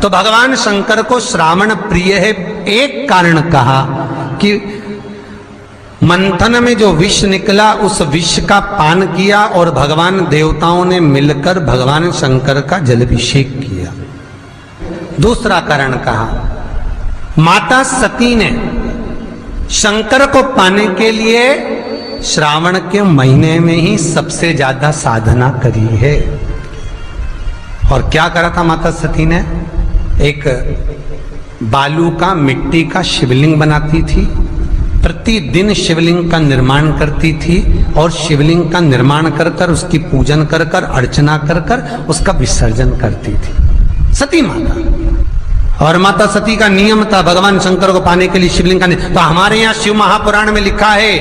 तो भगवान शंकर को श्रावण प्रिय है, एक कारण कहा कि मंथन में जो विष निकला उस विष का पान किया और भगवान देवताओं ने मिलकर भगवान शंकर का जलाभिषेक किया। दूसरा कारण कहा, माता सती ने शंकर को पाने के लिए श्रावण के महीने में ही सबसे ज्यादा साधना करी है। और क्या करा था माता सती ने? एक बालू का, मिट्टी का शिवलिंग बनाती थी, प्रतिदिन शिवलिंग का निर्माण करती थी और शिवलिंग का निर्माण कर कर उसकी पूजन कर कर अर्चना कर कर उसका विसर्जन करती थी सती माता। और माता सती का नियम था भगवान शंकर को पाने के लिए शिवलिंग का। तो हमारे यहाँ शिव महापुराण में लिखा है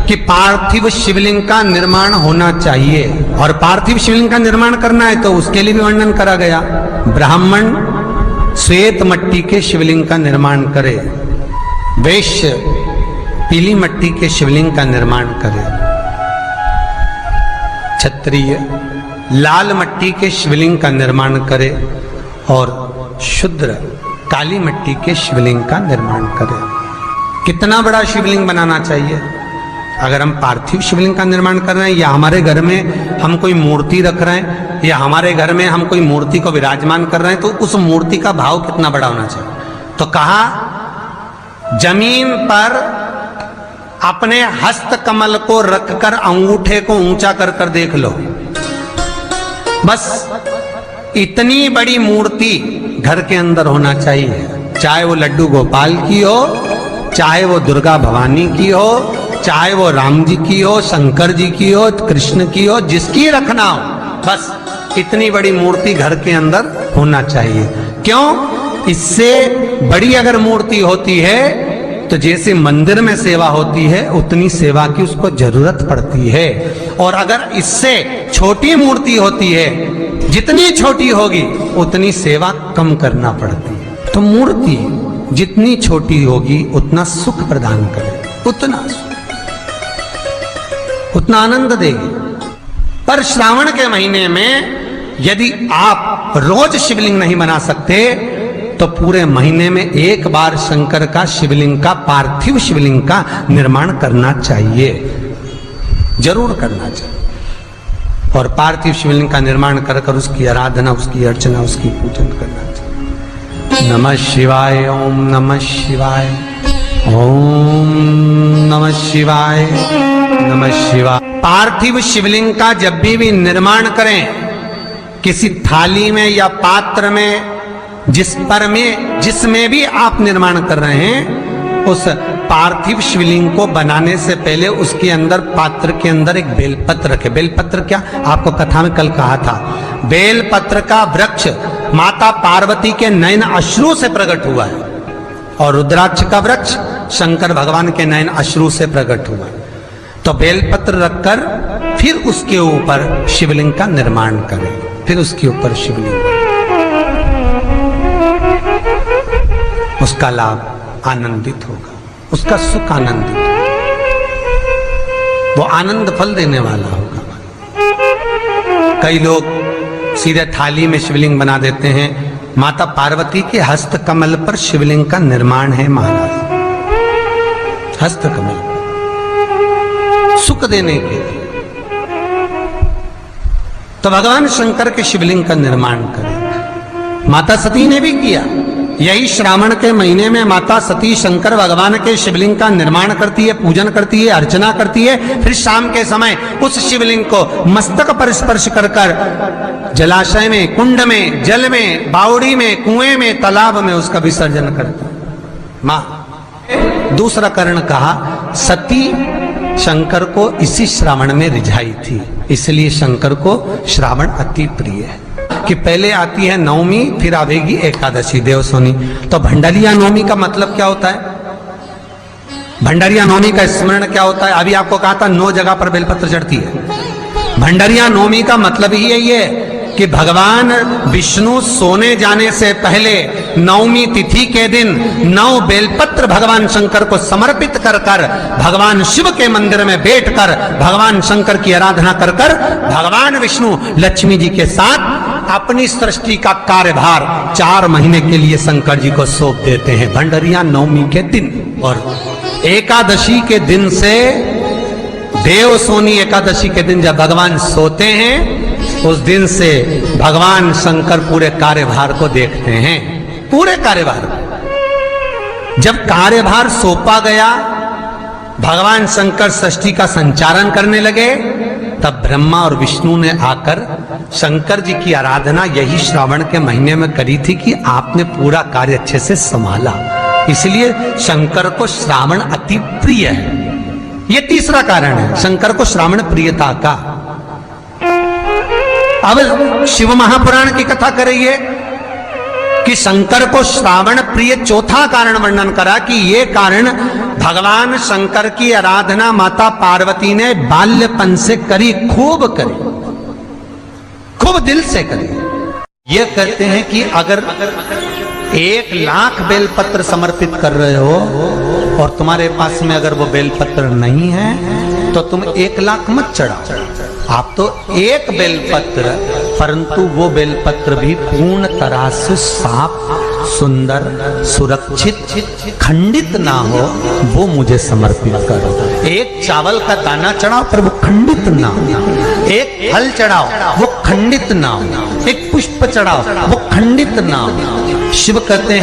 कि पार्थिव शिवलिंग का निर्माण होना चाहिए, और पार्थिव शिवलिंग का निर्माण करना है तो उसके लिए भी वर्णन करा गया। ब्राह्मण श्वेत मट्टी के शिवलिंग का निर्माण करे, वैश्य पीली मट्टी के शिवलिंग का निर्माण करे, क्षत्रिय लाल मट्टी के शिवलिंग का निर्माण करे और शूद्र काली मट्टी के शिवलिंग का निर्माण करे। कितना बड़ा शिवलिंग बनाना चाहिए? अगर हम पार्थिव शिवलिंग का निर्माण कर रहे हैं या हमारे घर में हम कोई मूर्ति रख रहे हैं या हमारे घर में हम कोई मूर्ति को विराजमान कर रहे हैं, तो उस मूर्ति का भाव कितना बड़ा होना चाहिए? तो कहा, जमीन पर अपने हस्त कमल को रखकर अंगूठे को ऊंचा कर कर देख लो, बस इतनी बड़ी मूर्ति घर के अंदर होना चाहिए। चाहे वो लड्डू गोपाल की हो, चाहे वो दुर्गा भवानी की हो, चाहे वो राम जी की हो, शंकर जी की हो, कृष्ण की हो, जिसकी रखना हो, बस इतनी बड़ी मूर्ति घर के अंदर होना चाहिए। क्यों? इससे बड़ी अगर मूर्ति होती है तो जैसे मंदिर में सेवा होती है उतनी सेवा की उसको जरूरत पड़ती है, और अगर इससे छोटी मूर्ति होती है, जितनी छोटी होगी उतनी सेवा कम करना पड़ती है। तो मूर्ति जितनी छोटी होगी उतना सुख प्रदान करेगी, उतना सुख, उतना आनंद देगी। पर श्रावण के महीने में यदि आप रोज शिवलिंग नहीं बना सकते तो पूरे महीने में एक बार शंकर का शिवलिंग का, पार्थिव शिवलिंग का निर्माण करना चाहिए, जरूर करना चाहिए। और पार्थिव शिवलिंग का निर्माण कर कर उसकी आराधना, उसकी अर्चना, उसकी पूजन करना चाहिए। नमः शिवाय, ओम नमः शिवाय, ओम नमः शिवाय, नमः शिवाय। पार्थिव शिवलिंग का जब भी निर्माण करें, किसी थाली में या पात्र में, जिसमें भी आप निर्माण कर रहे हैं, उस पार्थिव शिवलिंग को बनाने से पहले उसके अंदर, पात्र के अंदर एक बेलपत्र रखे। बेलपत्र क्या? आपको कथा में कल कहा था, बेलपत्र का वृक्ष माता पार्वती के नयन अश्रु से प्रकट हुआ है, और रुद्राक्ष का वृक्ष शंकर भगवान के नयन अश्रु से प्रकट हुआ है। तो बेलपत्र रखकर फिर उसके ऊपर शिवलिंग का निर्माण करें, फिर उसके ऊपर शिवलिंग, उसका लाभ आनंदित होगा, उसका सुख आनंदित होगा, वो आनंद फल देने वाला होगा। कई लोग सीधे थाली में शिवलिंग बना देते हैं। माता पार्वती के हस्त कमल पर शिवलिंग का निर्माण है महाराज, हस्त कमल सुख देने के लिए। तो भगवान शंकर के शिवलिंग का निर्माण करें। माता सती ने भी किया। यही श्रावण के महीने में माता सती शंकर भगवान के शिवलिंग का निर्माण करती है, पूजन करती है, अर्चना करती है। फिर शाम के समय उस शिवलिंग को मस्तक पर स्पर्श कर कर जलाशय में, कुंड में, जल में, बावड़ी में, कुएं में, तालाब में उसका विसर्जन करती है मां। दूसरा कारण कहा, सती शंकर को इसी श्रावण में रिझाई थी, इसलिए शंकर को श्रावण अति प्रिय है। कि पहले आती है नवमी, फिर आवेगी एकादशी, देवसोनी। तो भंडारिया नवमी का मतलब क्या होता है? भंडारिया नवमी का स्मरण क्या होता है? अभी आपको कहा था 9 जगह पर बेलपत्र चढ़ती है। भंडारिया नवमी का मतलब ही यही है कि भगवान विष्णु सोने जाने से पहले नवमी तिथि के दिन 9 बेलपत्र भगवान शंकर को समर्पित कर कर भगवान शिव के मंदिर में बैठकर भगवान शंकर की आराधना कर कर भगवान विष्णु लक्ष्मी जी के साथ अपनी सृष्टि का कार्यभार 4 महीने के लिए शंकर जी को सौंप देते हैं भंडरिया नवमी के दिन। और एकादशी के दिन से, देव सोनी एकादशी के दिन जब भगवान सोते हैं, उस दिन से भगवान शंकर पूरे कार्यभार को देखते हैं। पूरे कार्यभार, जब कार्यभार सौंपा गया, भगवान शंकर सृष्टि का संचालन करने लगे, तब ब्रह्मा और विष्णु ने आकर शंकर जी की आराधना यही श्रावण के महीने में करी थी कि आपने पूरा कार्य अच्छे से संभाला, इसलिए शंकर को श्रावण अति प्रिय है। यह तीसरा कारण है शंकर को श्रावण प्रियता का। अब शिव महापुराण की कथा करिए कि शंकर को श्रावण प्रिय चौथा कारण वर्णन करा कि ये कारण भगवान शंकर की आराधना माता पार्वती ने बाल्यपन से करी, खूब करी, खूब दिल से करी। ये कहते हैं कि अगर 1,00,000 बेलपत्र समर्पित कर रहे हो और तुम्हारे पास में अगर वो बेलपत्र नहीं है तो तुम 1,00,000 मत चढ़ाओ, आप तो एक बेलपत्र, परंतु वो बेलपत्र भी पूर्ण तरह से साफ, सुंदर, सुरक्षित, खंडित ना हो, वो मुझे समर्पित करो। एक चावल का दाना चढ़ाओ पर वो खंडित ना हो, एक फल चढ़ाओ वो खंडित ना हो, एक पुष्प चढ़ाओ वो खंडित ना हो। शिव कहते हैं